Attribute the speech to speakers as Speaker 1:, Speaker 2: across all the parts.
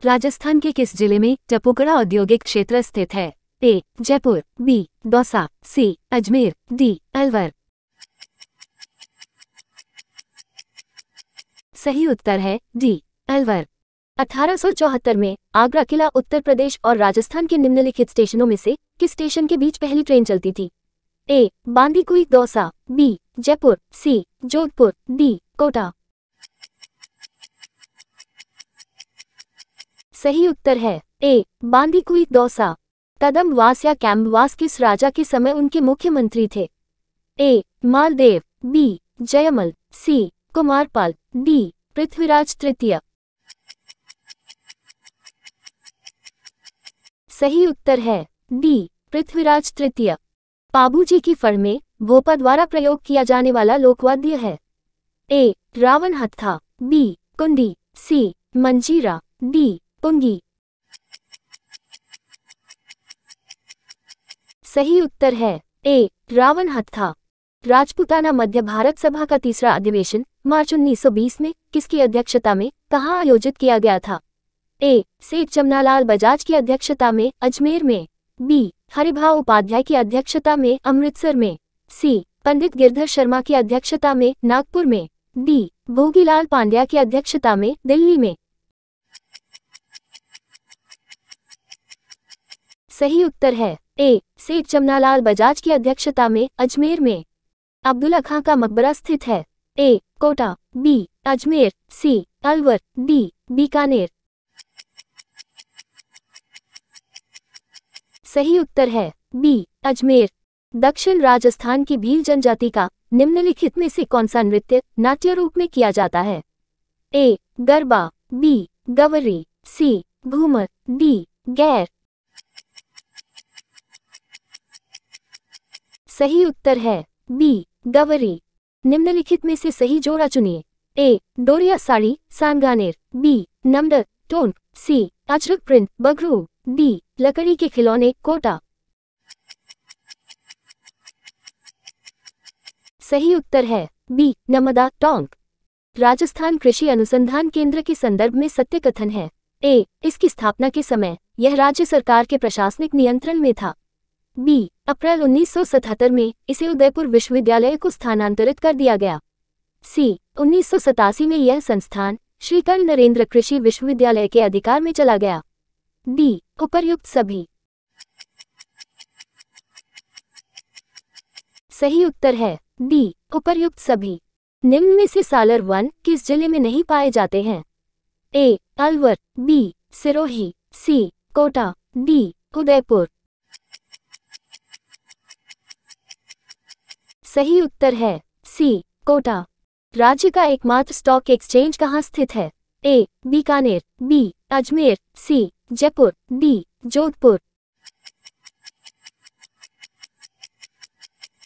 Speaker 1: राजस्थान के किस जिले में टपुकड़ा औद्योगिक क्षेत्र स्थित है? ए. जयपुर, बी. दौसा, सी. अजमेर, डी. अलवर। सही उत्तर है डी. अलवर। 1874 में आगरा किला उत्तर प्रदेश और राजस्थान के निम्नलिखित स्टेशनों में से किस स्टेशन के बीच पहली ट्रेन चलती थी? ए. बांदीकुई दौसा, बी. जयपुर, सी. जोधपुर, डी. कोटा। सही उत्तर है ए. बांदीकुई दौसा। कदमवास या कैम्बवास किस राजा के समय उनके मुख्यमंत्री थे? ए. मालदेव, बी. जयमल, सी. कुमारपाल, डी. पृथ्वीराज तृतीय। सही उत्तर है डी. पृथ्वीराज तृतीय। पाबूजी की फड़ में भोपा द्वारा प्रयोग किया जाने वाला लोकवाद्य है? ए. रावण हत्था, बी. कुंडी, सी. मंजीरा, डी. पुंगी। सही उत्तर है ए. रावण हत्था। राजपूताना मध्य भारत सभा का तीसरा अधिवेशन मार्च 1920 में किसकी अध्यक्षता में कहाँ आयोजित किया गया था? ए. सेठ जमनालाल बजाज की अध्यक्षता में अजमेर में, बी. हरिभाऊ उपाध्याय की अध्यक्षता में अमृतसर में, सी. पंडित गिरधर शर्मा की अध्यक्षता में नागपुर में, डी. भोगीलाल पांड्या की अध्यक्षता में दिल्ली में। सही उत्तर है ए. सेठ जमनालाल बजाज की अध्यक्षता में अजमेर में। अब्दुल्ला खां का मकबरा स्थित है? ए. कोटा, बी. अजमेर, सी. अलवर, डी. बीकानेर। सही उत्तर है बी. अजमेर। दक्षिण राजस्थान की भील जनजाति का निम्नलिखित में से कौन सा नृत्य नाट्य रूप में किया जाता है? ए. गरबा, बी. गवरी, सी. घूमर, डी. गैर। सही उत्तर है बी. गवरी। निम्नलिखित में से सही जोड़ा चुनिए। ए. डोरिया साड़ी सांगानेर, बी. नमडर Tonk, C. Ajrak print Bagru, D. लकड़ी के खिलौने कोटा। सही उत्तर है बी. नमदा टोंक। राजस्थान कृषि अनुसंधान केंद्र के संदर्भ में सत्य कथन है? ए. इसकी स्थापना के समय यह राज्य सरकार के प्रशासनिक नियंत्रण में था, बी. अप्रैल 1977 में इसे उदयपुर विश्वविद्यालय को स्थानांतरित कर दिया गया, सी. 1987 में यह संस्थान श्री कर्ण नरेंद्र कृषि विश्वविद्यालय के अधिकार में चला गया, डी. उपर्युक्त सभी। सही उत्तर है डी. उपर्युक्त सभी। निम्न में से सालर वन किस जिले में नहीं पाए जाते हैं? ए. अलवर, बी. सिरोही, सी. कोटा, डी. उदयपुर। सही उत्तर है सी. कोटा। राज्य का एकमात्र स्टॉक एक्सचेंज कहाँ स्थित है? ए. बीकानेर, बी. अजमेर, सी. जयपुर, डी. जोधपुर।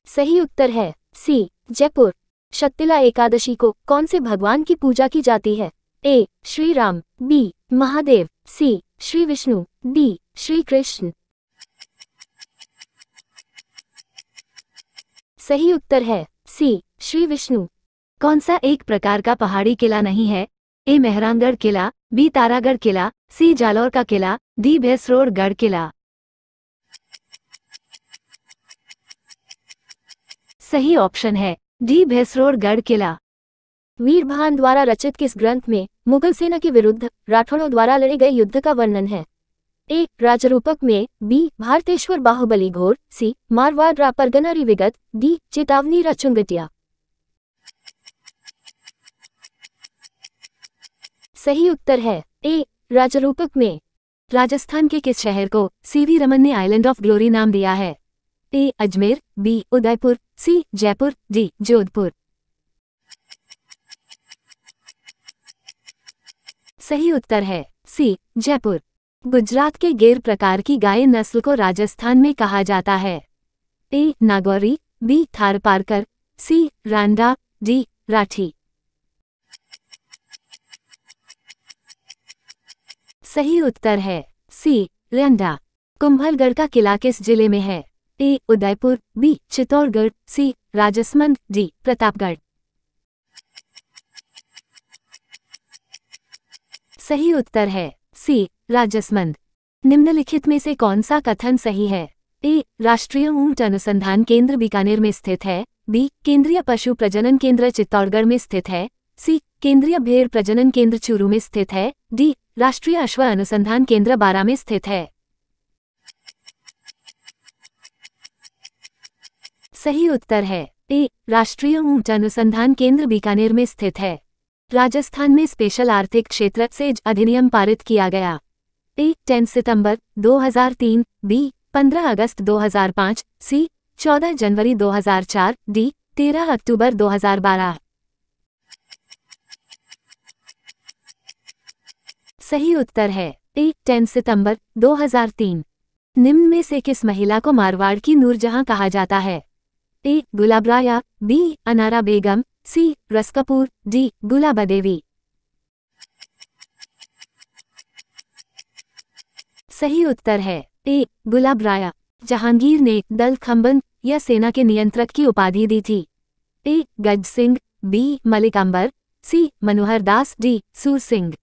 Speaker 1: सही उत्तर है सी. जयपुर। शक्तिला एकादशी को कौन से भगवान की पूजा की जाती है? ए. श्री राम, बी. महादेव, सी. श्री विष्णु, डी. श्री कृष्ण। सही उत्तर है सी. श्री विष्णु। कौन सा एक प्रकार का पहाड़ी किला नहीं है? ए. मेहरानगढ़ किला, बी. तारागढ़ किला, सी. जालौर का किला, डी. भैंसरोडगढ़ किला। सही ऑप्शन है डी. भैंसरोडगढ़ किला। वीरभान द्वारा रचित किस ग्रंथ में मुगल सेना के विरुद्ध राठौड़ों द्वारा लड़े गए युद्ध का वर्णन है? ए. राजरूपक में, बी. भारतेश्वर बाहुबली घोर, सी. मारवाड़ रा परगना विगत, डी. चेतावनी रा चुंगटिया। सही उत्तर है ए. राजरूपक में। राजस्थान के किस शहर को सीवी रमन ने आइलैंड ऑफ ग्लोरी नाम दिया है? ए. अजमेर, बी. उदयपुर, सी. जयपुर, डी. जोधपुर। सही उत्तर है सी. जयपुर। गुजरात के गिर प्रकार की गाय नस्ल को राजस्थान में कहा जाता है? ए. नागौरी, बी. थारपारकर, सी. रांडा, डी. राठी। सही उत्तर है सी. रंडा। कुंभलगढ़ का किला किस जिले में है? ए. उदयपुर, बी. चित्तौड़गढ़, सी. राजसमंद, डी. प्रतापगढ़। सही उत्तर है सी राजसमंद। निम्नलिखित में से कौन सा कथन सही है? ए. राष्ट्रीय ऊंट अनुसंधान केंद्र बीकानेर में स्थित है। बी. केंद्रीय पशु प्रजनन केंद्र चित्तौड़गढ़ में स्थित है। सी. केंद्रीय भेड़ प्रजनन केंद्र चूरू में स्थित है। डी. राष्ट्रीय अश्व अनुसंधान केंद्र बारा में स्थित है। सही उत्तर है ए. राष्ट्रीय ऊंट अनुसंधान केंद्र बीकानेर में स्थित है। राजस्थान में स्पेशल आर्थिक क्षेत्र सेज अधिनियम पारित किया गया। ए. 10 सितंबर 2003। बी. 15 अगस्त 2005। सी. 14 जनवरी 2004। डी. 13 अक्टूबर 2012। सही उत्तर है ए. 10 सितंबर 2003। निम्न में से किस महिला को मारवाड़ की नूरजहां कहा जाता है? ए. गुलाब राया। बी. अनारा बेगम। सी. रस कपूर। डी. गुलाबा देवी। सही उत्तर है ए. गुलाब राया। जहांगीर ने दल खंबन या सेना के नियंत्रक की उपाधि दी थी। ए. गज सिंह। बी. मलिक अंबर। सी. मनोहर दास। डी. सूर सिंह।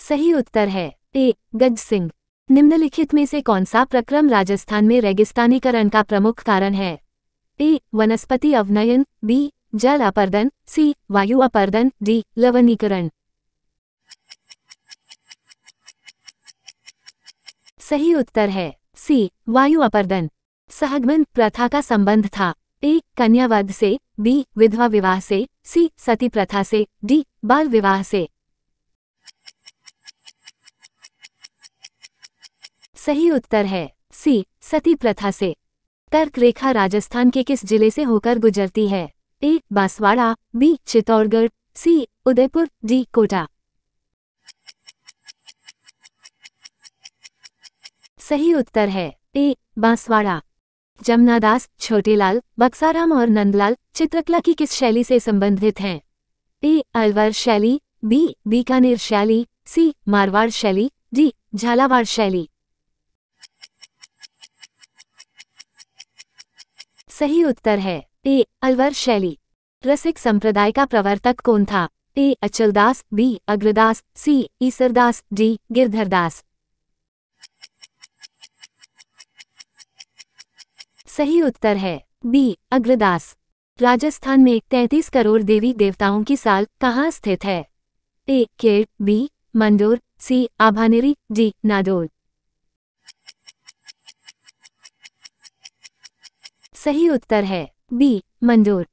Speaker 1: सही उत्तर है ए. गज सिंह। निम्नलिखित में से कौन सा प्रक्रम राजस्थान में रेगिस्तानीकरण का प्रमुख कारण है? ए. वनस्पति अवनयन। बी. जल अपर्दन। सी. वायु अपर्दन। डी. लवणीकरण। सही उत्तर है सी. वायु अपर्दन। सहगमन प्रथा का संबंध था। ए. कन्यावध से। बी. विधवा विवाह से। सी. सती प्रथा से। डी. बाल विवाह से। सही उत्तर है सी. सती प्रथा से। कर्क रेखा राजस्थान के किस जिले से होकर गुजरती है? ए. बांसवाड़ा। बी. चित्तौड़गढ़। सी. उदयपुर। डी. कोटा। सही उत्तर है ए. बांसवाड़ा। जमनादास, छोटेलाल, बक्साराम और नंदलाल चित्रकला की किस शैली से संबंधित हैं? ए. अलवर शैली। बी. बीकानेर शैली। सी. मारवाड़ शैली। डी. झालावाड़ शैली। सही उत्तर है ए. अलवर शैली। रसिक संप्रदाय का प्रवर्तक कौन था? ए. अचलदास। बी. अग्रदास। सी. ईसरदास। डी. गिरधरदास। सही उत्तर है बी. अग्रदास। राजस्थान में 33 करोड़ देवी देवताओं की साल कहाँ स्थित है? ए. केर। बी. मंडोर। सी. आभानेरी। डी. नादौर। सही उत्तर है बी. मंडोर।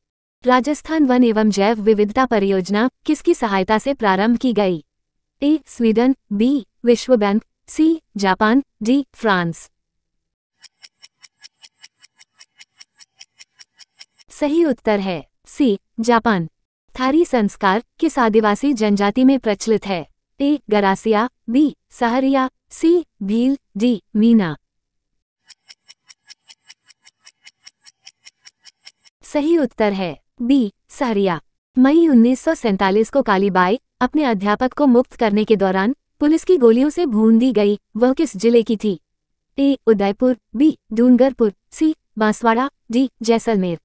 Speaker 1: राजस्थान वन एवं जैव विविधता परियोजना किसकी सहायता से प्रारंभ की गई? ए. स्वीडन। बी. विश्व बैंक। सी. जापान। डी. फ्रांस। सही उत्तर है सी. जापान। थारी संस्कार किस आदिवासी जनजाति में प्रचलित है? ए. गरासिया। बी. सहरिया। सी. भील। डी. मीना। सही उत्तर है बी. सहरिया। मई 1947 को कालीबाई अपने अध्यापक को मुक्त करने के दौरान पुलिस की गोलियों से भून दी गई, वह किस जिले की थी? ए. उदयपुर। बी. डूंगरपुर। सी. बांसवाड़ा। डी. जैसलमेर।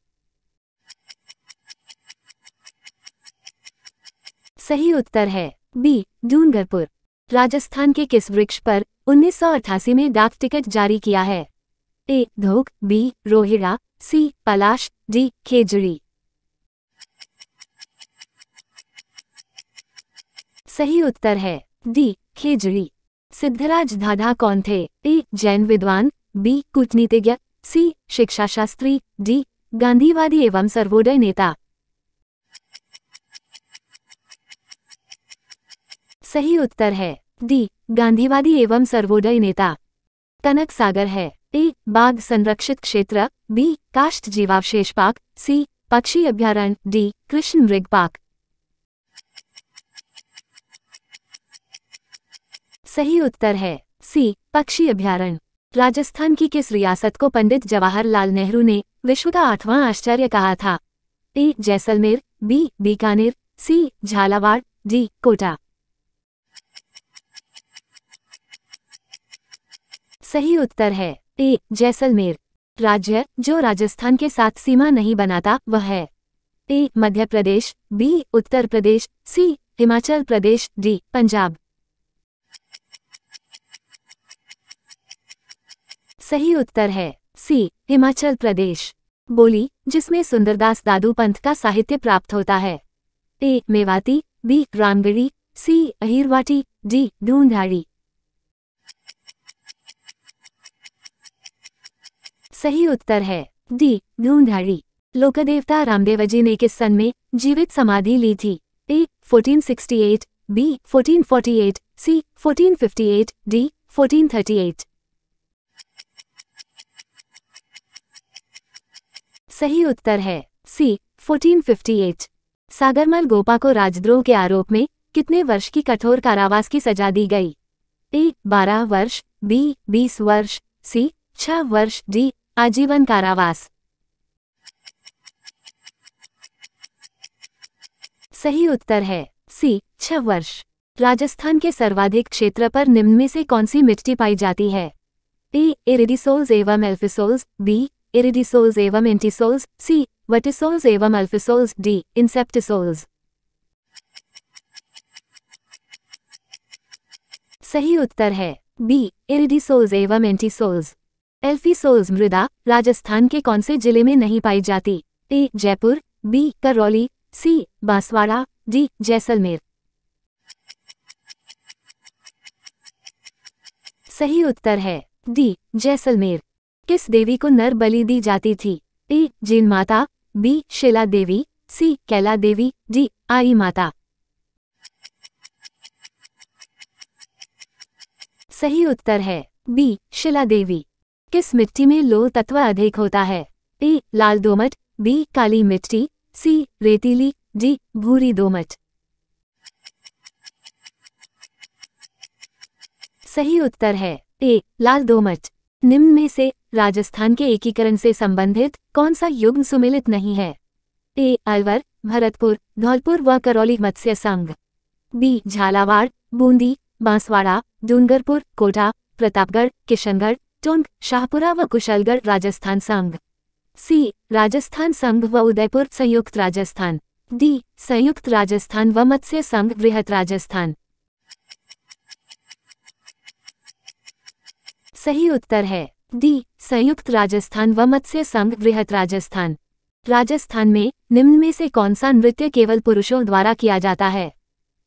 Speaker 1: सही उत्तर है बी. डूंगरपुर। राजस्थान के किस वृक्ष पर 1988 में डाक टिकट जारी किया है? ए. धोक। बी. रोहिड़ा। सी. पलाश। डी. खेजड़ी। सही उत्तर है डी. खेजड़ी। सिद्धराज धाधा कौन थे? ए. जैन विद्वान। बी. कूटनीतिज्ञ। सी. शिक्षाशास्त्री। डी. गांधीवादी एवं सर्वोदय नेता। सही उत्तर है डी. गांधीवादी एवं सर्वोदय नेता। कनक सागर है। ए. बाघ संरक्षित क्षेत्र। बी. काष्ठ जीवावशेष पार्क। सी. पक्षी अभ्यारण्य। डी. कृष्ण मृग पार्क। सही उत्तर है सी. पक्षी अभ्यारण्य। राजस्थान की किस रियासत को पंडित जवाहरलाल नेहरू ने विश्व का 8वां आश्चर्य कहा था? ए. जैसलमेर। बी. बीकानेर। सी. झालावाड़। डी. कोटा। सही उत्तर है ए. जैसलमेर। राज्य जो राजस्थान के साथ सीमा नहीं बनाता वह है? ए मध्य प्रदेश, बी उत्तर प्रदेश, सी हिमाचल प्रदेश, डी पंजाब। सही उत्तर है सी हिमाचल प्रदेश। बोली जिसमें सुंदरदास दादू पंथ का साहित्य प्राप्त होता है। ए मेवाती, बी रामगढ़ी, सी अहिरवाटी, डी ढूंढाड़ी। सही उत्तर है डी ढूंढाड़ी। लोकदेवता रामदेवजी ने किस सन में जीवित समाधि ली थी? ए 1468, बी 1448, सी 1458, डी 1438। सही उत्तर है सी 1458। सागरमल गोपा को राजद्रोह के आरोप में कितने वर्ष की कठोर कारावास की सजा दी गई? ए 12 वर्ष, बी 20 वर्ष, सी 6 वर्ष, डी आजीवन कारावास। सही उत्तर है सी 6 वर्ष। राजस्थान के सर्वाधिक क्षेत्र पर निम्न में से कौन सी मिट्टी पाई जाती है? ए इरिडिसोल्स एवं एल्फिसोल्स, बी इरिडिसोल्स एवं एंटीसोल्स, सी वर्टिसोल्स एवं अल्फिसोल्स, डी इंसेप्टिसोल्स। सही उत्तर है बी इरिडिसोल्स एवं एंटीसोल्स। एल्फिसोल्स मृदा राजस्थान के कौन से जिले में नहीं पाई जाती? ए जयपुर, बी करौली, सी बांसवाड़ा, डी जैसलमेर। सही उत्तर है डी जैसलमेर। किस देवी को नर बलि दी जाती थी? ए जिन माता, B Shila Devi, C Kaila Devi, D I माता। सही उत्तर है बी शिला देवी। किस मिट्टी में लौह तत्व अधिक होता है? ए लाल दोमट, बी काली मिट्टी, सी रेतीली, डी भूरी दोमट। सही उत्तर है ए लाल दोमट। निम्न में से राजस्थान के एकीकरण से संबंधित कौन सा युग्म सुमेलित नहीं है? ए अलवर, भरतपुर, धौलपुर व करौली मत्स्य संघ, बी झालावाड़, बूंदी, बांसवाड़ा, डूंगरपुर, कोटा, प्रतापगढ़, किशनगढ़, टोंक, शाहपुरा व कुशलगढ़ राजस्थान संघ, सी राजस्थान संघ व उदयपुर संयुक्त राजस्थान, डी संयुक्त राजस्थान व मत्स्य संघ बृहत राजस्थान। सही उत्तर है डी संयुक्त राजस्थान व मत्स्य संघ बृहत राजस्थान। राजस्थान में निम्न में से कौन सा नृत्य केवल पुरुषों द्वारा किया जाता है?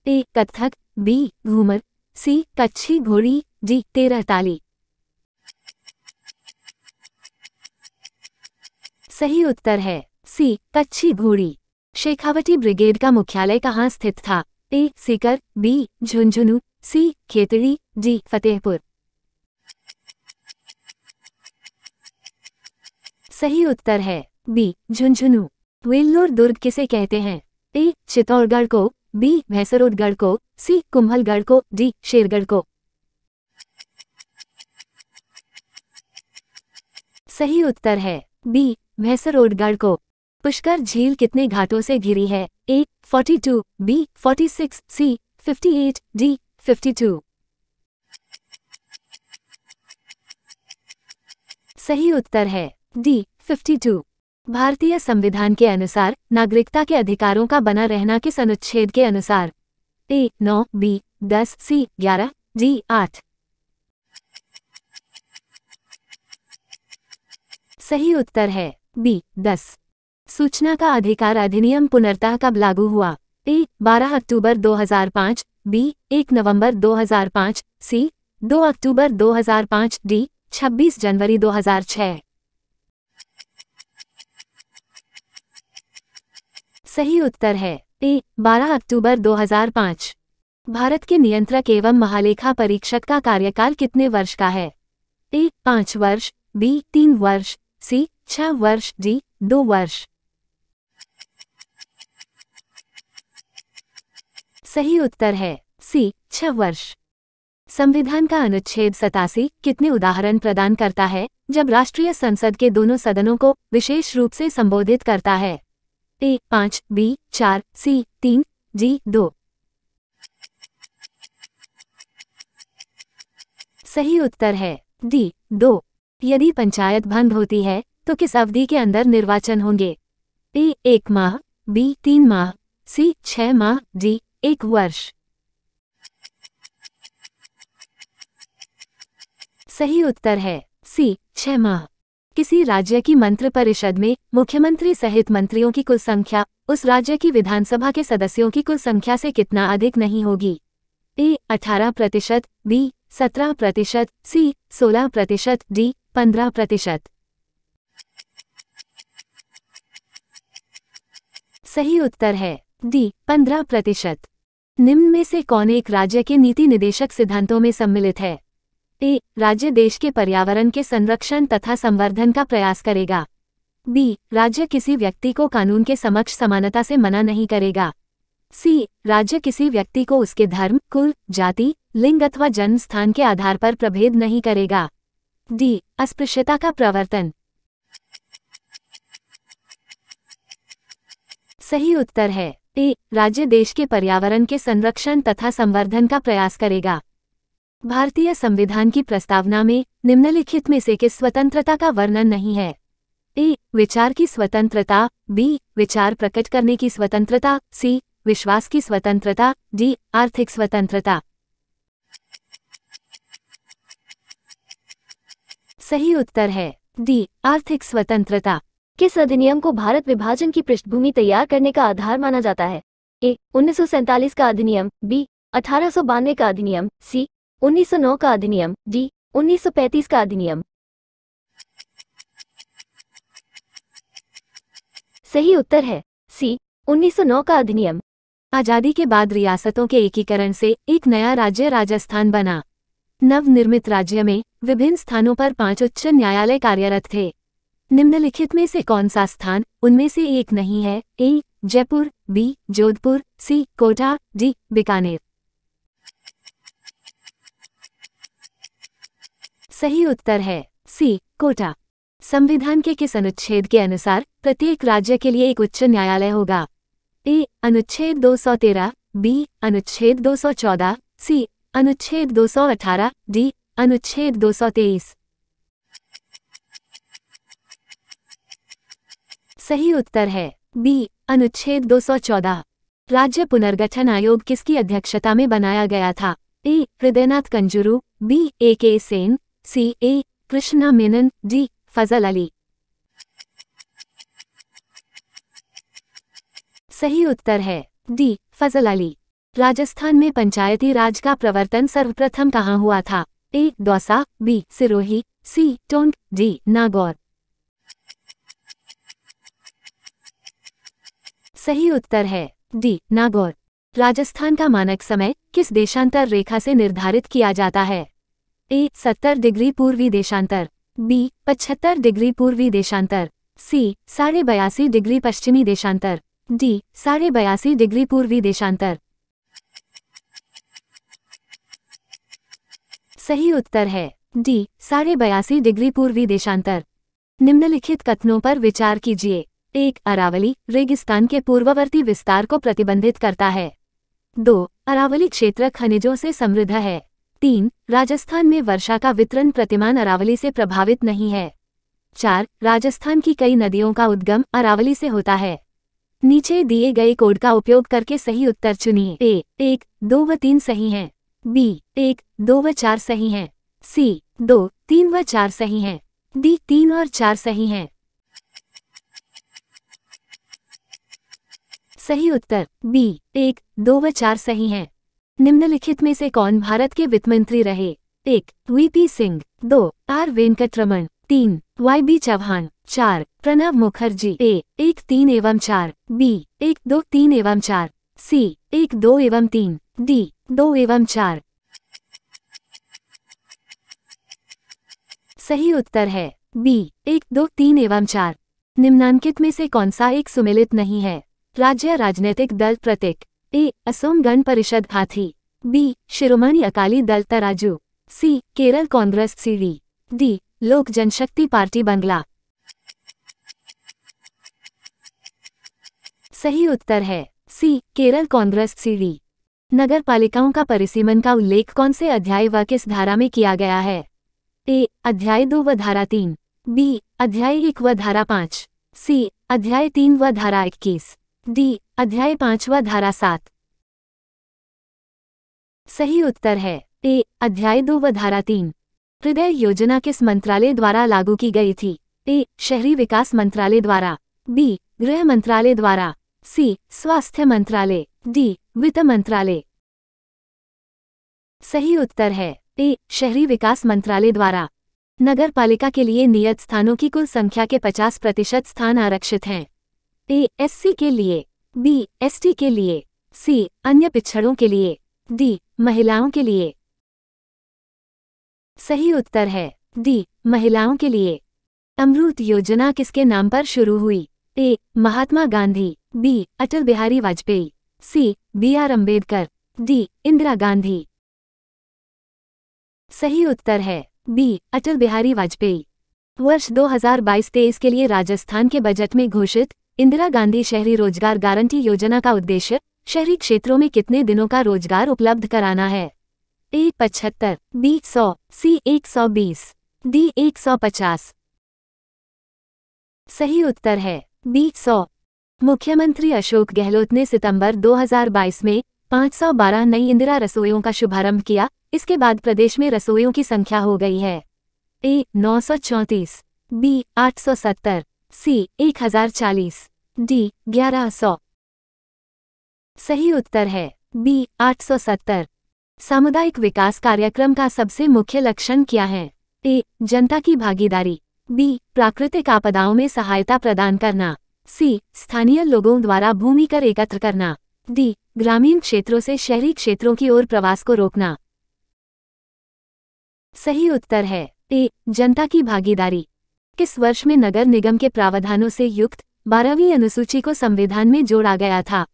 Speaker 1: ए कत्थक, बी घूमर, सी कच्छी घोड़ी, डी तेरह ताली। सही उत्तर है सी कच्छी घोड़ी। शेखावटी ब्रिगेड का मुख्यालय कहाँ स्थित था? ए सीकर, बी झुंझुनू, सी खेतड़ी, डी फतेहपुर। सही उत्तर है बी झुंझुनू। वेल्लोर दुर्ग किसे कहते हैं? ए चित्तौड़गढ़ को, बी भैंसरोडगढ़ को, सी कुंभलगढ़ को, डी शेरगढ़ को। सही उत्तर है बी भैंसरोडगढ़ को। पुष्कर झील कितने घाटों से घिरी है? ए 42, बी 46, सी 58, डी 52। सही उत्तर है डी 52। भारतीय संविधान के अनुसार नागरिकता के अधिकारों का बना रहना किस अनुच्छेद के अनुसार? ए 9, बी 10, सी 11, डी 8। सही उत्तर है बी 10। सूचना का अधिकार अधिनियम पुनर्तः कब लागू हुआ? ए 12 अक्टूबर 2005, बी 1 नवंबर 2005, सी 2 अक्टूबर 2005, डी 26 जनवरी 2006। सही उत्तर है ए 12 अक्टूबर 2005। भारत के नियंत्रक एवं महालेखा परीक्षक का कार्यकाल कितने वर्ष का है? ए 5 वर्ष, बी 3 वर्ष, सी 6 वर्ष, डी 2 वर्ष। सही उत्तर है सी 6 वर्ष। संविधान का अनुच्छेद 87 कितने उदाहरण प्रदान करता है जब राष्ट्रीय संसद के दोनों सदनों को विशेष रूप से संबोधित करता है? ए 5, बी 4, सी 3, डी 2। सही उत्तर है डी 2। यदि पंचायत भंग होती है तो किस अवधि के अंदर निर्वाचन होंगे? ए 1 माह, बी 3 माह, सी 6 माह, डी 1 वर्ष। सही उत्तर है सी 6 माह। किसी राज्य की मंत्रि परिषद में मुख्यमंत्री सहित मंत्रियों की कुल संख्या उस राज्य की विधानसभा के सदस्यों की कुल संख्या से कितना अधिक नहीं होगी? ए 18%, बी 17%, सी 16%, डी 15%। सही उत्तर है डी 15%। निम्न में से कौन एक राज्य के नीति निदेशक सिद्धांतों में सम्मिलित है? ए राज्य देश के पर्यावरण के संरक्षण तथा संवर्धन का प्रयास करेगा। बी राज्य किसी व्यक्ति को कानून के समक्ष समानता से मना नहीं करेगा। सी राज्य किसी व्यक्ति को उसके धर्म, कुल, जाति, लिंग अथवा जन्म स्थान के आधार पर प्रभेद नहीं करेगा। डी अस्पृश्यता का प्रवर्तन। सही उत्तर है ए राज्य देश के पर्यावरण के संरक्षण तथा संवर्धन का प्रयास करेगा। भारतीय संविधान की प्रस्तावना में निम्नलिखित में से किस स्वतंत्रता का वर्णन नहीं है? ए विचार की स्वतंत्रता, बी विचार प्रकट करने की स्वतंत्रता, सी विश्वास की स्वतंत्रता, डी आर्थिक स्वतंत्रता। सही उत्तर है डी आर्थिक स्वतंत्रता। किस अधिनियम को भारत विभाजन की पृष्ठभूमि तैयार करने का आधार माना जाता है? ए 1947 का अधिनियम, बी 1892 का अधिनियम, सी 1909 का अधिनियम, डी 1935 का अधिनियम। सही उत्तर है सी 1909 का अधिनियम। आजादी के बाद रियासतों के एकीकरण से एक नया राज्य राजस्थान बना। नवनिर्मित राज्य में विभिन्न स्थानों पर 5 उच्च न्यायालय कार्यरत थे। निम्नलिखित में से कौन सा स्थान उनमें से एक नहीं है? ए जयपुर, बी जोधपुर, सी कोटा, डी बीकानेर। सही उत्तर है सी कोटा। संविधान के किस अनुच्छेद के अनुसार प्रत्येक राज्य के लिए एक उच्च न्यायालय होगा? ए अनुच्छेद 213, बी अनुच्छेद 214, सी अनुच्छेद 218, डी अनुच्छेद 223। सही उत्तर है बी अनुच्छेद 214। राज्य पुनर्गठन आयोग किसकी अध्यक्षता में बनाया गया था? ए हृदयनाथ कंजुरू, बी AK सेन, सी ए कृष्णा मेनन, डी फजल अली। सही उत्तर है डी फजल अली। राजस्थान में पंचायती राज का प्रवर्तन सर्वप्रथम कहाँ हुआ था? ए दौसा, बी सिरोही, सी टोंक, डी नागौर। सही उत्तर है डी नागौर। राजस्थान का मानक समय किस देशांतर रेखा से निर्धारित किया जाता है? ए 70 डिग्री पूर्वी देशांतर, बी 75 डिग्री पूर्वी देशांतर, सी 82.5 डिग्री पश्चिमी देशांतर, डी 82.5 डिग्री पूर्वी देशांतर। सही उत्तर है डी 82.5 डिग्री पूर्वी देशांतर। निम्नलिखित कथनों पर विचार कीजिए। 1 अरावली रेगिस्तान के पूर्ववर्ती विस्तार को प्रतिबंधित करता है। 2 अरावली क्षेत्र खनिजों से समृद्ध है। 3 राजस्थान में वर्षा का वितरण प्रतिमान अरावली से प्रभावित नहीं है। 4 राजस्थान की कई नदियों का उद्गम अरावली से होता है। नीचे दिए गए कोड का उपयोग करके सही उत्तर चुनिए। ए 1, 2 व 3 सही हैं, बी 1, 2 व 4 सही हैं, सी 2, 3 व 4 सही हैं, डी 3 और 4 सही हैं। सही उत्तर बी 1, 2 व 4 सही हैं। निम्नलिखित में से कौन भारत के वित्त मंत्री रहे? 1 VP Singh, 2 R Venkataraman, 3 YB Chauhan, 4 Pranab Mukherjee. ए 1, 3 एवं 4, बी 1, 2, 3 एवं 4, सी 1, 2 एवं 3, डी 2 एवं 4। सही उत्तर है बी 1, 2, 3 एवं 4। निम्नांकित में से कौन सा एक सुमेलित नहीं है? राज्य राजनीतिक दल प्रतीक। ए असम गण परिषद हाथी, बी शिरोमणि अकाली दल तराजू, सी केरल कांग्रेस सीडी, डी लोक जनशक्ति पार्टी बंगला। सही उत्तर है सी केरल कांग्रेस सीडी। नगर पालिकाओं का परिसीमन का उल्लेख कौन से अध्याय व किस धारा में किया गया है? ए अध्याय 2 व धारा 3, बी अध्याय 1 व धारा 5, सी अध्याय 3 व धारा 21, डी अध्याय 5वां धारा 7। सही उत्तर है ए अध्याय 2 व धारा 3। हृदय योजना किस मंत्रालय द्वारा लागू की गई थी? ए शहरी विकास मंत्रालय द्वारा, बी गृह मंत्रालय द्वारा, सी स्वास्थ्य मंत्रालय, डी वित्त मंत्रालय। सही उत्तर है ए शहरी विकास मंत्रालय द्वारा। नगर पालिका के लिए नियत स्थानों की कुल संख्या के 50% स्थान आरक्षित हैं। ए एससी के लिए, बी एसटी के लिए, सी अन्य पिछड़ों के लिए, डी महिलाओं के लिए। सही उत्तर है डी महिलाओं के लिए। अमृत योजना किसके नाम पर शुरू हुई? A Mahatma Gandhi, B Atal Bihari Vajpayee, C B R Ambedkar, D Indira Gandhi. सही उत्तर है बी अटल बिहारी वाजपेयी। वर्ष 2022-23 के लिए राजस्थान के बजट में घोषित इंदिरा गांधी शहरी रोजगार गारंटी योजना का उद्देश्य शहरी क्षेत्रों में कितने दिनों का रोजगार उपलब्ध कराना है? ए 75, बी 100, सी 120, डी 150। सही उत्तर है बी 100। मुख्यमंत्री अशोक गहलोत ने सितंबर 2022 में 512 नई इंदिरा रसोइयों का शुभारंभ किया। इसके बाद प्रदेश में रसोइयों की संख्या हो गई है ए 934, बी 870, सी 1040, डी 1100। सही उत्तर है बी 870। सामुदायिक विकास कार्यक्रम का सबसे मुख्य लक्षण क्या है? ए जनता की भागीदारी, बी प्राकृतिक आपदाओं में सहायता प्रदान करना, सी स्थानीय लोगों द्वारा भूमि कर एकत्र करना, डी ग्रामीण क्षेत्रों से शहरी क्षेत्रों की ओर प्रवास को रोकना। सही उत्तर है ए जनता की भागीदारी। किस वर्ष में नगर निगम के प्रावधानों से युक्त 12वीं अनुसूची को संविधान में जोड़ा गया था?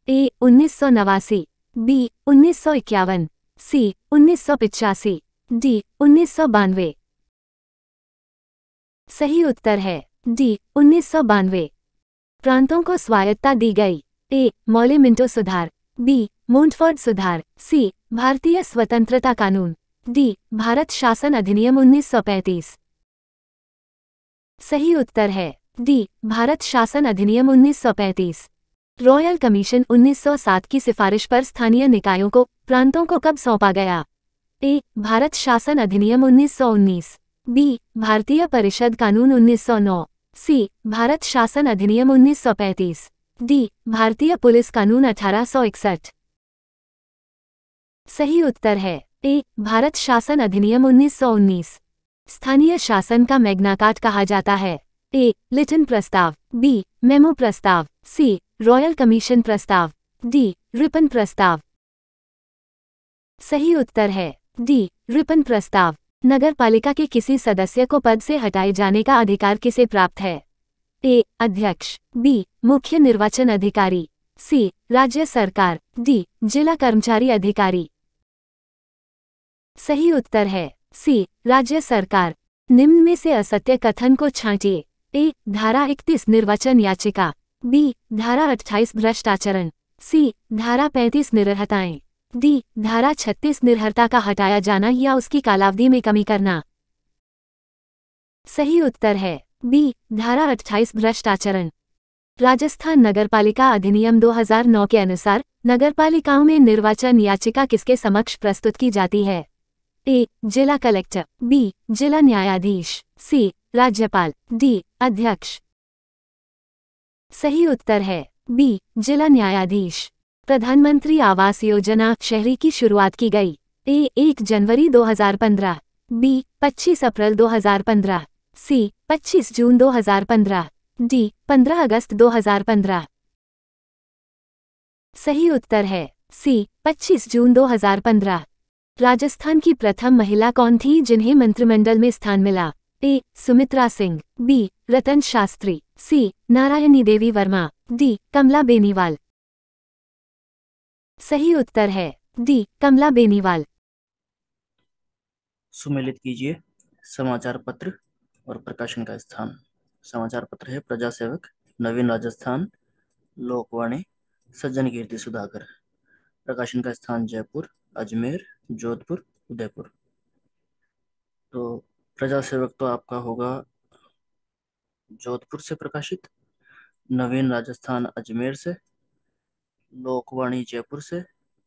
Speaker 1: ए 1989, बी 1951, सी 1985, डी 1992। सही उत्तर है डी 1992। प्रांतों को स्वायत्तता दी गई। ए मौले मिंटो सुधार, बी मोंटफोर्ड सुधार, सी भारतीय स्वतंत्रता कानून, डी भारत शासन अधिनियम 1935। सही उत्तर है डी भारत शासन अधिनियम 1935। रॉयल कमीशन 1907 की सिफारिश पर स्थानीय निकायों को प्रांतों को कब सौंपा गया? ए भारत शासन अधिनियम 1919, बी भारतीय परिषद कानून 1909, सी भारत शासन अधिनियम 1935, डी भारतीय पुलिस कानून 1861। सही उत्तर है ए भारत शासन अधिनियम 1919। स्थानीय शासन का मैग्ना कार्टा कहा जाता है? ए लिटन प्रस्ताव, बी मेमो प्रस्ताव, सी रॉयल कमीशन प्रस्ताव, डी रिपन प्रस्ताव। सही उत्तर है डी रिपन प्रस्ताव। नगर पालिका के किसी सदस्य को पद से हटाए जाने का अधिकार किसे प्राप्त है? ए अध्यक्ष, बी मुख्य निर्वाचन अधिकारी, सी राज्य सरकार, डी जिला कर्मचारी अधिकारी। सही उत्तर है सी राज्य सरकार। निम्न में से असत्य कथन को छांटिए। ए धारा 31 निर्वाचन याचिका, बी धारा 28 भ्रष्ट आचरण, सी धारा 35 निरर्हताएं, डी धारा 36 निर्हरता का हटाया जाना या उसकी कालावधि में कमी करना। सही उत्तर है बी धारा 28 भ्रष्ट आचरण। राजस्थान नगरपालिका अधिनियम 2009 के अनुसार नगरपालिकाओं में निर्वाचन याचिका किसके समक्ष प्रस्तुत की जाती है? ए जिला कलेक्टर, बी जिला न्यायाधीश, सी राज्यपाल, डी अध्यक्ष। सही उत्तर है बी जिला न्यायाधीश। प्रधानमंत्री आवास योजना शहरी की शुरुआत की गई। ए 1 जनवरी 2015, बी 25 अप्रैल 2015, सी 25 जून 2015, डी 15 अगस्त 2015। सही उत्तर है सी 25 जून 2015। राजस्थान की प्रथम महिला कौन थी जिन्हें मंत्रिमंडल में स्थान मिला? ए सुमित्रा सिंह, बी रतन शास्त्री, सी नारायणी देवी वर्मा, डी कमला बेनीवाल। सही उत्तर है डी कमला बेनीवाल।
Speaker 2: सुमेलित कीजिए समाचार पत्र और प्रकाशन का स्थान। समाचार पत्र है प्रजासेवक, नवीन राजस्थान, लोकवाणी, सज्जन कीर्ति सुधाकर। प्रकाशन का स्थान जयपुर, अजमेर, जोधपुर, उदयपुर। तो प्रजासेवक तो आपका होगा जोधपुर से प्रकाशित, नवीन राजस्थान अजमेर से, लोकवाणी जयपुर से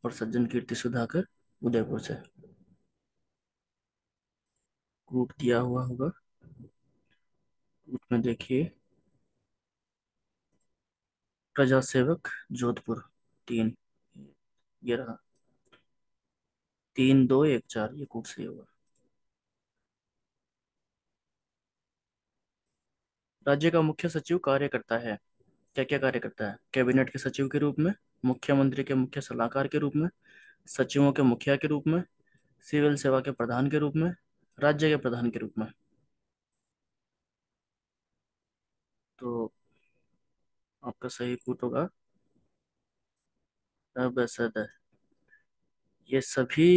Speaker 2: और सज्जन कीर्ति सुधाकर उदयपुर से। ग्रुप दिया हुआ होगा, ग्रुप में देखिए। प्रजा सेवक जोधपुर 3, ये रहा। 3, 2, 1, 4 ये कूट सही होगा। राज्य का मुख्य सचिव कार्य करता है, क्या क्या कार्य करता है? कैबिनेट के सचिव के रूप में, मुख्यमंत्री के मुख्य सलाहकार के रूप में, सचिवों के मुखिया के रूप में, सिविल सेवा के प्रधान के रूप में, राज्य के प्रधान के रूप में। तो आपका सही कूट होगा अबसद। ये सभी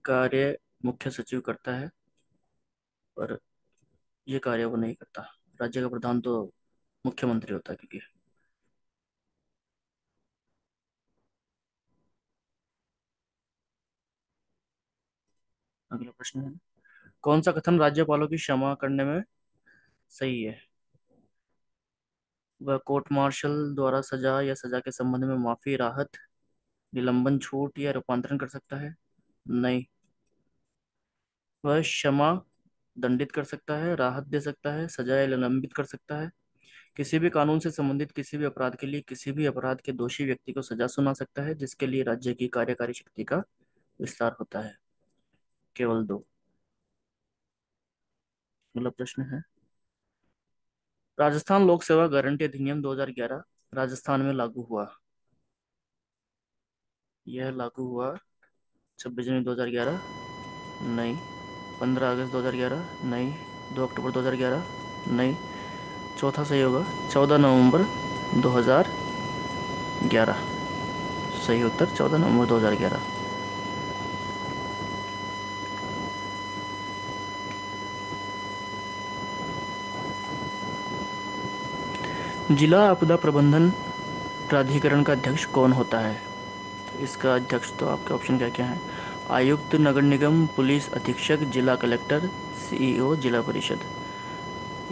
Speaker 2: कार्य मुख्य सचिव करता है, पर ये कार्य वो नहीं करता। राज्य का प्रधान तो मुख्यमंत्री होता है क्योंकि। अगला प्रश्न है, कौन सा कथन राज्यपालों की क्षमा करने में सही है? वह कोर्ट मार्शल द्वारा सजा या सजा के संबंध में माफी, राहत, निलंबन, छूट या रूपांतरण कर सकता है? नहीं। वह क्षमा दंडित कर सकता है, राहत दे सकता है, सजा या निलंबित कर सकता है, किसी भी कानून से संबंधित किसी भी अपराध के लिए किसी भी अपराध के दोषी व्यक्ति को सजा सुना सकता है, जिसके लिए राज्य की कार्यकारी शक्ति का विस्तार होता है। केवल 2। अगला प्रश्न है, राजस्थान लोक सेवा गारंटी अधिनियम 2011 राजस्थान में लागू हुआ। यह लागू हुआ 26 जनवरी 2011। नहीं। 15 अगस्त 2011। नहीं। 2 अक्टूबर 2011। नहीं। चौथा सही होगा 14 नवंबर 2011। सही उत्तर 14 नवंबर 2011। जिला आपदा प्रबंधन प्राधिकरण का अध्यक्ष कौन होता है? इसका अध्यक्ष तो आपके ऑप्शन क्या क्या है? आयुक्त, नगर निगम, पुलिस अधीक्षक, जिला कलेक्टर, सीईओ, जिला परिषद।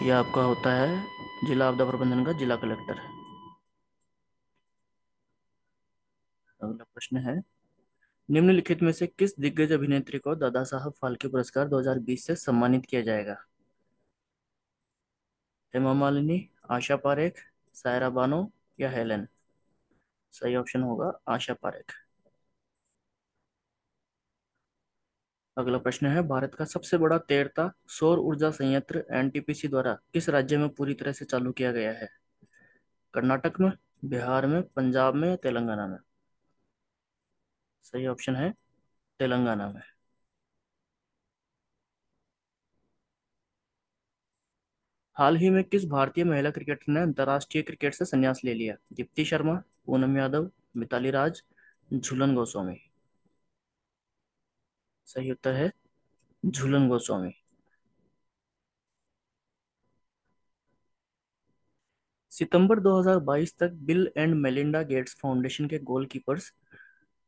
Speaker 2: यह आपका होता है जिला आपदा प्रबंधन का जिला कलेक्टर। अगला प्रश्न है, निम्नलिखित में से किस दिग्गज अभिनेत्री को दादा साहब फाल्के पुरस्कार 2020 से सम्मानित किया जाएगा? हेमा मालिनी, आशा पारेख, सायरा बानो या हेलेन? सही ऑप्शन होगा आशा पारेख। अगला प्रश्न है, भारत का सबसे बड़ा तैरता सौर ऊर्जा संयंत्र एनटीपीसी द्वारा किस राज्य में पूरी तरह से चालू किया गया है? कर्नाटक में, बिहार में, पंजाब में या तेलंगाना में? सही ऑप्शन है तेलंगाना में। हाल ही में किस भारतीय महिला क्रिकेटर ने अंतर्राष्ट्रीय क्रिकेट से संन्यास ले लिया? दीप्ति शर्मा, पूनम यादव, मिताली राज, झूलन गोस्वामी। सही उत्तर है झूलन गोस्वामी। सितंबर 2022 तक bill and Melinda Gates foundation के गोलकीपर्स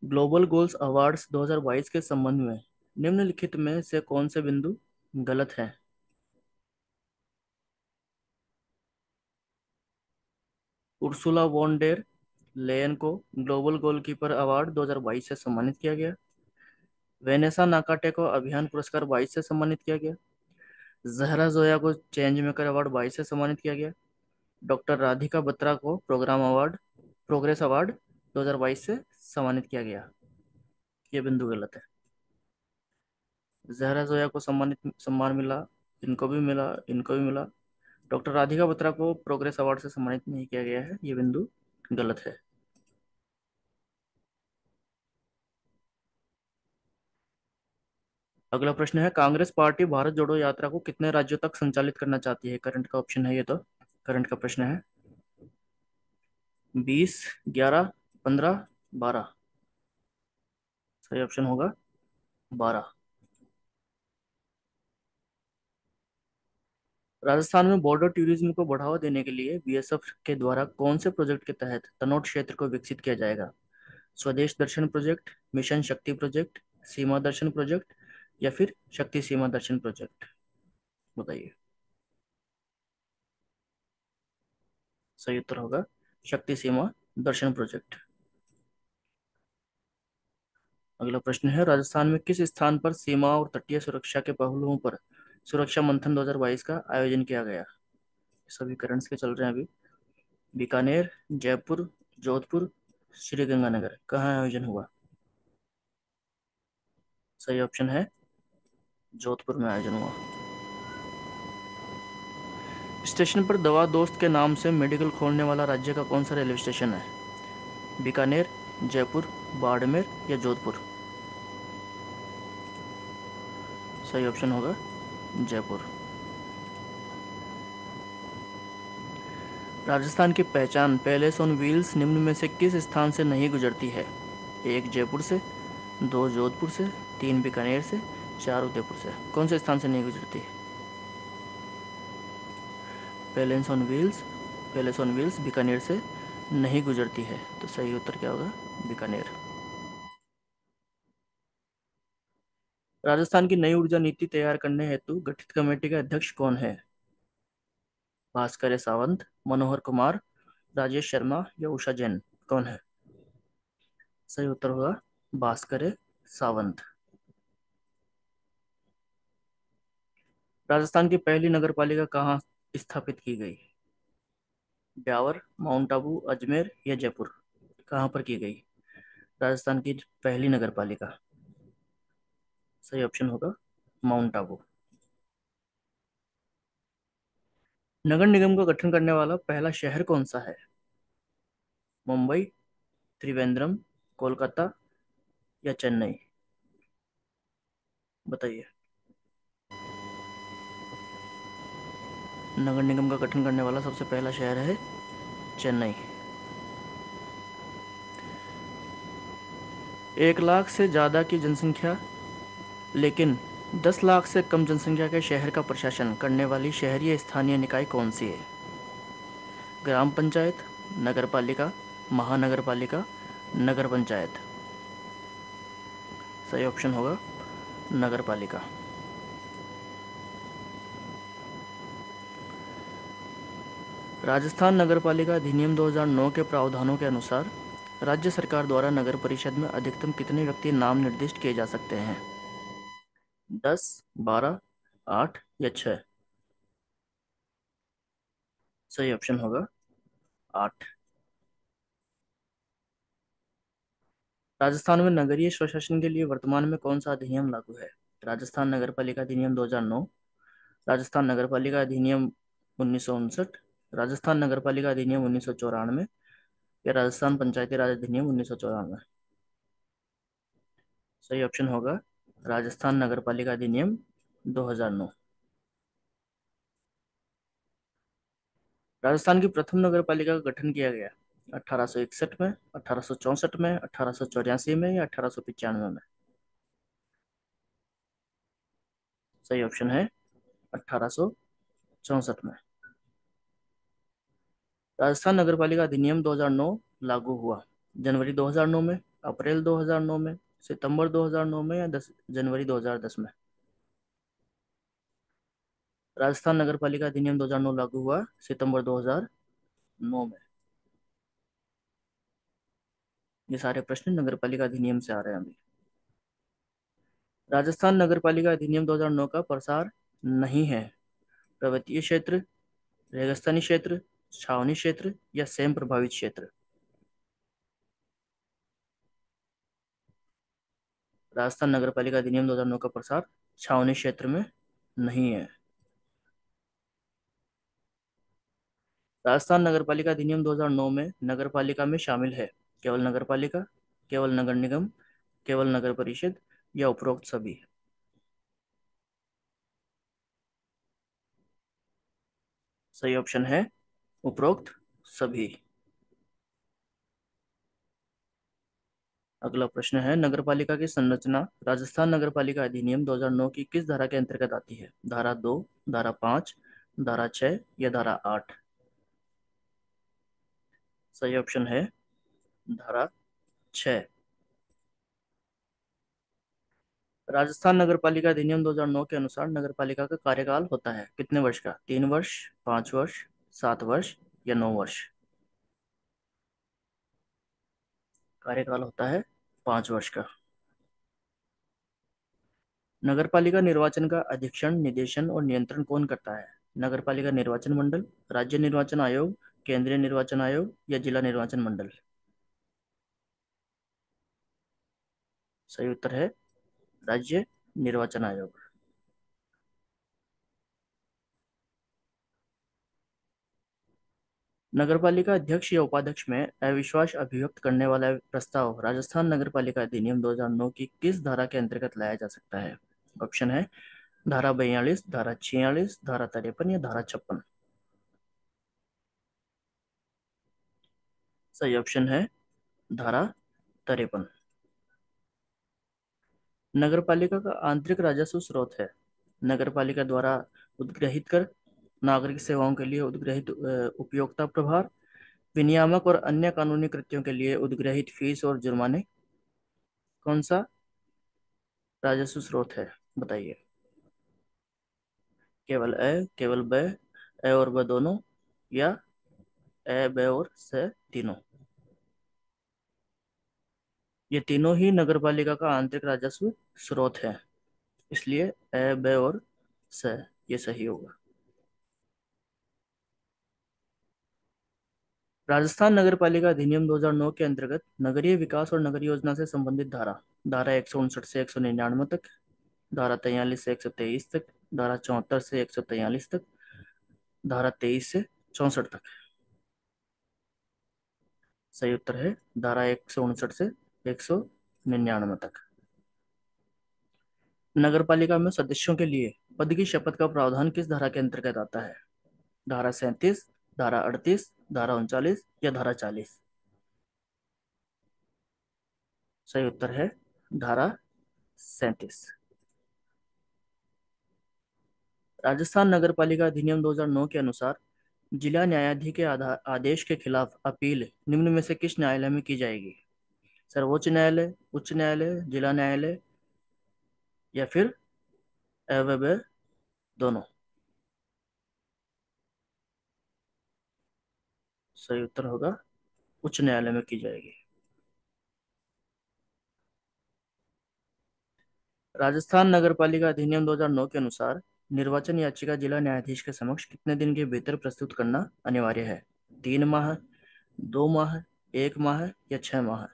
Speaker 2: ग्लोबल गोल्स अवार्ड्स 2022 के संबंध में निम्नलिखित में से कौन से बिंदु गलत हैं? उर्सुला वॉन डेर लेयन को ग्लोबल गोलकीपर अवार्ड 2022 से सम्मानित किया गया। वेनेसा नाकाटे को अभियान पुरस्कार 22 से सम्मानित किया गया। जहरा जोया को चेंज मेकर अवार्ड 22 से सम्मानित किया गया। डॉक्टर राधिका बत्रा को प्रोग्रेस अवार्ड 2022 से सम्मानित किया गया। ये बिंदु गलत है। जहरा जोया को सम्मान मिला, इनको भी मिला, इनको भी मिला। डॉक्टर राधिका बत्रा को प्रोग्रेस अवार्ड से सम्मानित नहीं किया गया है, ये बिंदु गलत है। अगला प्रश्न है, कांग्रेस पार्टी भारत जोड़ो यात्रा को कितने राज्यों तक संचालित करना चाहती है? करंट का ऑप्शन है ये तो। करंट का प्रश्न है 20, 11, 15, 12। सही ऑप्शन होगा 12। राजस्थान में बॉर्डर टूरिज्म को बढ़ावा देने के लिए बीएसएफ के द्वारा कौन से प्रोजेक्ट के तहत तनोट क्षेत्र को विकसित किया जाएगा? स्वदेश दर्शन प्रोजेक्ट, मिशन शक्ति प्रोजेक्ट, सीमा दर्शन प्रोजेक्ट या फिर शक्ति सीमा दर्शन प्रोजेक्ट? बताइए। सही उत्तर होगा शक्ति सीमा दर्शन प्रोजेक्ट। अगला प्रश्न है, राजस्थान में किस स्थान पर सीमा और तटीय सुरक्षा के पहलुओं पर सुरक्षा मंथन 2022 का आयोजन किया गया? सभी करंट्स के चल रहे हैं अभी। बीकानेर, जयपुर, जोधपुर, श्री गंगानगर, कहाँ आयोजन हुआ? सही ऑप्शन है जोधपुर में आयोजन हुआ। स्टेशन पर दवा दोस्त के नाम से मेडिकल खोलने वाला राज्य का कौन सा रेलवे स्टेशन है? बीकानेर, जयपुर, बाड़मेर या जोधपुर? सही ऑप्शन होगा जयपुर। राजस्थान की पहचान पैलेस ऑन व्हील्स निम्न में से किस स्थान से नहीं गुजरती है? 1 जयपुर से, 2 जोधपुर से, 3 बीकानेर से, 4 उदयपुर से, कौन से स्थान से नहीं गुजरती? Palace on wheels, palace on wheels Bikaner से नहीं गुजरती है, तो सही उत्तर क्या होगा? बीकानेर। राजस्थान की नई ऊर्जा नीति तैयार करने हेतु गठित कमेटी के अध्यक्ष कौन है? भास्कर सावंत, मनोहर कुमार, राजेश शर्मा या उषा जैन, कौन है? सही उत्तर होगा भास्कर सावंत। राजस्थान की पहली नगर पालिका कहाँ स्थापित की गई? ब्यावर, माउंट आबू, अजमेर या जयपुर, कहाँ पर की गई राजस्थान की पहली नगर पालिका? सही ऑप्शन होगा माउंट आबू। नगर निगम का गठन करने वाला पहला शहर कौन सा है? मुंबई, त्रिवेंद्रम, कोलकाता या चेन्नई, बताइए। नगर निगम का गठन करने वाला सबसे पहला शहर है चेन्नई। 1 लाख से ज़्यादा की जनसंख्या लेकिन 10 लाख से कम जनसंख्या के शहर का प्रशासन करने वाली शहरी स्थानीय निकाय कौन सी है? ग्राम पंचायत, नगर पालिका, महानगर पालिका, नगर पंचायत। सही ऑप्शन होगा नगर पालिका। राजस्थान नगर पालिका अधिनियम 2009 के प्रावधानों के अनुसार राज्य सरकार द्वारा नगर परिषद में अधिकतम कितने व्यक्ति नाम निर्दिष्ट किए जा सकते हैं? 10, 12, 8 या 6? सही ऑप्शन होगा 8। राजस्थान में नगरीय स्वशासन के लिए वर्तमान में कौन सा अधिनियम लागू है? राजस्थान नगर पालिका अधिनियम 2009, राजस्थान नगर पालिका अधिनियम 1959, राजस्थान नगर पालिका अधिनियम 1994 या राजस्थान पंचायती राज अधिनियम 1994? सही ऑप्शन होगा राजस्थान नगर पालिका अधिनियम 2009। राजस्थान की प्रथम नगर पालिका का गठन किया गया 1861 में, 1864 में, 1884 में या 1895 में? सही ऑप्शन है 1864 में। राजस्थान नगरपालिका अधिनियम 2009 लागू हुआ जनवरी 2009 में, अप्रैल 2009 में, सितंबर 2009 में या 10 जनवरी 2010 में? राजस्थान नगरपालिका अधिनियम 2009 लागू हुआ सितंबर 2009 में। ये सारे प्रश्न नगरपालिका अधिनियम से आ रहे हैं अभी। राजस्थान नगरपालिका अधिनियम 2009 का प्रसार नहीं है पर्वतीय क्षेत्र, रेगिस्तानी क्षेत्र, छावनी क्षेत्र या स्वयं प्रभावित क्षेत्र? राजस्थान नगरपालिका अधिनियम 2009 का प्रसार छावनी क्षेत्र में नहीं है। राजस्थान नगरपालिका अधिनियम 2009 में नगरपालिका में शामिल है केवल नगरपालिका, केवल नगर निगम, केवल नगर परिषद या उपरोक्त सभी? सही ऑप्शन है उपरोक्त सभी। अगला प्रश्न है, नगरपालिका की संरचना राजस्थान नगरपालिका अधिनियम 2009 की किस धारा के अंतर्गत आती है? धारा 2, धारा 5, धारा 6 या धारा 8? सही ऑप्शन है धारा 6। राजस्थान नगरपालिका अधिनियम 2009 के अनुसार नगरपालिका का कार्यकाल होता है कितने वर्ष का? 3 वर्ष, 5 वर्ष, 7 वर्ष या 9 वर्ष? कार्यकाल होता है 5 वर्ष का। नगरपालिका निर्वाचन का अधीक्षण, निदेशन और नियंत्रण कौन करता है? नगरपालिका निर्वाचन मंडल, राज्य निर्वाचन आयोग, केंद्रीय निर्वाचन आयोग या जिला निर्वाचन मंडल? सही उत्तर है राज्य निर्वाचन आयोग। नगरपालिका अध्यक्ष या उपाध्यक्ष में अविश्वास अभिव्यक्त करने वाला प्रस्ताव राजस्थान नगरपालिका अधिनियम 2009 की किस धारा के अंतर्गत लाया जा सकता है? ऑप्शन है धारा 42, धारा 46, धारा 53 या धारा 56? सही ऑप्शन है धारा 53। नगरपालिका का आंतरिक राजस्व स्रोत है नगरपालिका द्वारा उद्ग्रहित कर, नागरिक सेवाओं के लिए उद्ग्रहित उपयोगिता प्रभार, विनियामक और अन्य कानूनी कृत्यों के लिए उद्ग्रहित फीस और जुर्माने। कौन सा राजस्व स्रोत है बताइए? केवल ए, केवल ब, ए और ब दोनों, या ए, ब और स तीनों? ये तीनों ही नगरपालिका का आंतरिक राजस्व स्रोत है, इसलिए ए, ब और स ये सही होगा। राजस्थान नगरपालिका अधिनियम 2009 के अंतर्गत नगरीय विकास और नगर योजना से संबंधित धारा, धारा 159 से 199 तक, धारा 43 से 123 तक, धारा 74 से 143 तक, धारा 23 से 64 तक? सही उत्तर है धारा 159 से 199 तक। नगरपालिका में सदस्यों के लिए पद की शपथ का प्रावधान किस धारा के अंतर्गत आता है? धारा 37, धारा 38, धारा 39 या धारा 40? सही उत्तर है धारा 37। राजस्थान नगरपालिका अधिनियम 2009 के अनुसार जिला न्यायाधीश के आदेश के खिलाफ अपील निम्न में से किस न्यायालय में की जाएगी? सर्वोच्च न्यायालय, उच्च न्यायालय, जिला न्यायालय या फिर अवैध दोनों? सही उत्तर होगा उच्च न्यायालय में की जाएगी। राजस्थान नगरपालिका अधिनियम 2009 के अनुसार निर्वाचन याचिका जिला न्यायाधीश के समक्ष कितने दिन के भीतर प्रस्तुत करना अनिवार्य है? 3 माह, 2 माह, 1 माह या 6 माह?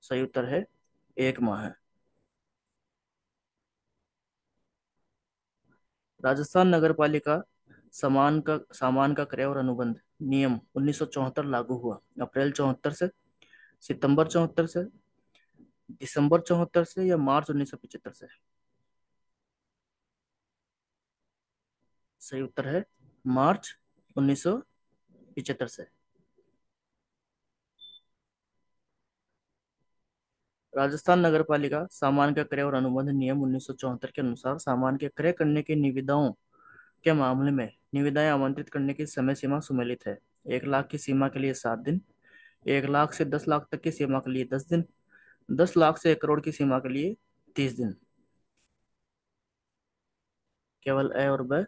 Speaker 2: सही उत्तर है 1 माह। राजस्थान नगरपालिका सामान का क्रय और अनुबंध नियम 1974 लागू हुआ अप्रैल 74 से, सितंबर 74 से, दिसंबर 74 से या मार्च 1975 से? सही उत्तर है मार्च 1975 से। राजस्थान नगरपालिका सामान का क्रय और अनुबंध नियम 1974 के अनुसार सामान के क्रय करने की निविदाओं के मामले में निविदाएं आमंत्रित करने की समय सीमा सुमेलित है। 1 लाख की सीमा के लिए 7 दिन, 1 लाख से 10 लाख तक की सीमा के लिए 10 दिन, 10 लाख से 1 करोड़ की सीमा के लिए 30 दिन। केवल ए और ब,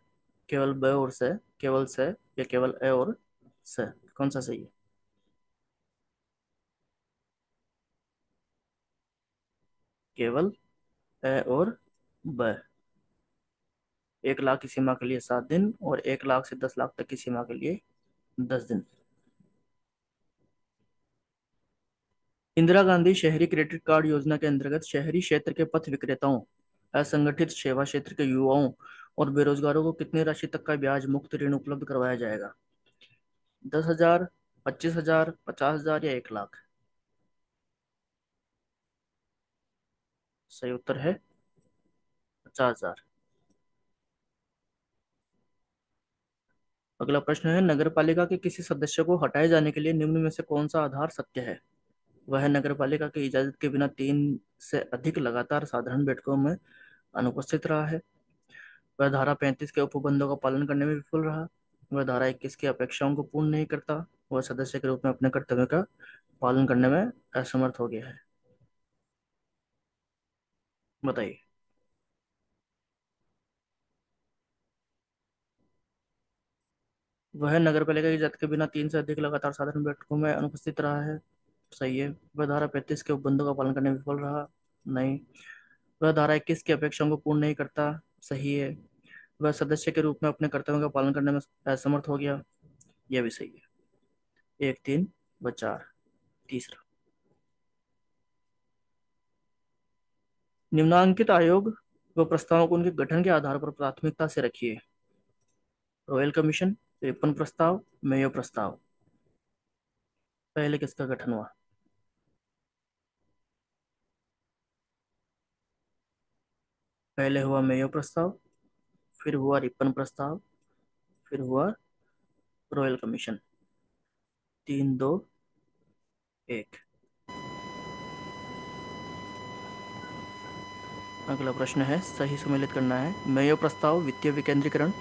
Speaker 2: केवल ब और स, केवल स या केवल ए और स? कौन सा सही है? केवल ए और ब। 1 लाख की सीमा के लिए 7 दिन और 1 लाख से 10 लाख तक की सीमा के लिए 10 दिन। इंदिरा गांधी शहरी क्रेडिट कार्ड योजना के अंतर्गत शहरी क्षेत्र के पथ विक्रेताओं, असंगठित सेवा क्षेत्र के युवाओं और बेरोजगारों को कितनी राशि तक का ब्याज मुक्त ऋण उपलब्ध करवाया जाएगा? 10,000, 25,000, 50,000 या 1 लाख? सही उत्तर है 50,000। अगला प्रश्न है नगरपालिका के किसी सदस्य को हटाए जाने के लिए निम्न में से कौन सा आधार सत्य है? वह नगरपालिका की इजाजत के बिना 3 से अधिक लगातार साधारण बैठकों में अनुपस्थित रहा है। वह धारा 35 के उपबंधों का पालन करने में विफल रहा। वह धारा 21 की अपेक्षाओं को पूर्ण नहीं करता। वह सदस्य के रूप में अपने कर्तव्य का पालन करने में असमर्थ हो गया है। बताइए। वह नगर पालिका की जद के बिना 3 से अधिक लगातार साधारण बैठकों में अनुपस्थित रहा है। सही है। वह धारा 35 के उपबंधों का पालन करने में विफल रहा। नहीं। वह धारा 21 की अपेक्षाओं को पूर्ण नहीं करता। सही है। वह सदस्य के रूप में अपने कर्तव्यों का पालन करने में असमर्थ हो गया। यह भी सही है। 1, 3 व 4। तीसरा, निम्नांकित आयोग व प्रस्तावों को उनके गठन के आधार पर प्राथमिकता से रखिए। रॉयल कमीशन, रिपन प्रस्ताव, मेयो प्रस्ताव। पहले किसका गठन हुआ? पहले हुआ मेयो प्रस्ताव, फिर हुआ रिपन प्रस्ताव, फिर हुआ रॉयल कमीशन। 3, 2, 1। अगला प्रश्न है, सही सम्मिलित करना है। मेयो प्रस्ताव वित्तीय विकेंद्रीकरण,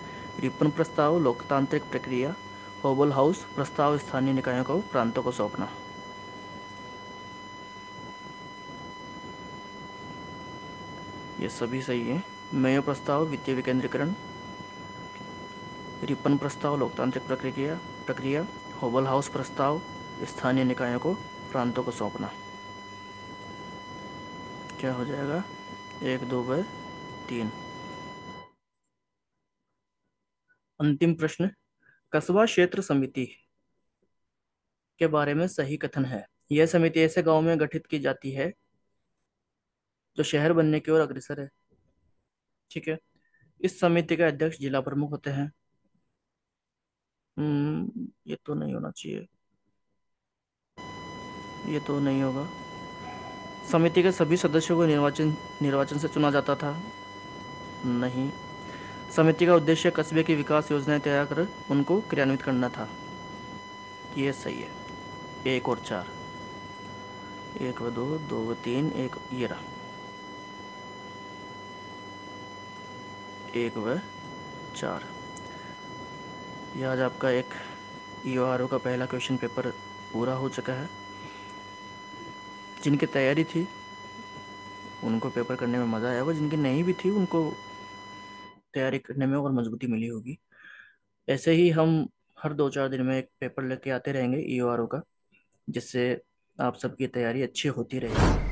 Speaker 2: रिपन प्रस्ताव लोकतांत्रिक प्रक्रिया, ओवल हाउस प्रस्ताव स्थानीय निकायों को प्रांतों को सौंपना। ये सभी सही है। मेयो प्रस्ताव वित्तीय विकेंद्रीकरण, रिपन प्रस्ताव लोकतांत्रिक प्रक्रिया, ओवल हाउस प्रस्ताव स्थानीय निकायों को प्रांतों को सौंपना। क्या हो जाएगा? 1, 2, 3। अंतिम प्रश्न, कस्बा क्षेत्र समिति के बारे में सही कथन है। यह समिति ऐसे गांव में गठित की जाती है जो शहर बनने की ओर अग्रसर है। ठीक है। इस समिति के अध्यक्ष जिला प्रमुख होते हैं। ये तो नहीं होना चाहिए, ये तो नहीं होगा। समिति के सभी सदस्यों को निर्वाचन निर्वाचन से चुना जाता था। नहीं। समिति का उद्देश्य कस्बे की विकास योजनाएं तैयार कर उनको क्रियान्वित करना था। ये सही है। 1 और 4। 1 व 2, 2 व 3, एक ये रहा। 1 व 4। यह आज आपका एक EORO का पहला क्वेश्चन पेपर पूरा हो चुका है। जिनकी तैयारी थी उनको पेपर करने में मज़ा आया होगा, जिनकी नहीं भी थी उनको तैयारी करने में और मजबूती मिली होगी। ऐसे ही हम हर 2-4 दिन में एक पेपर लेके आते रहेंगे EORO का, जिससे आप सबकी तैयारी अच्छी होती रहेगी।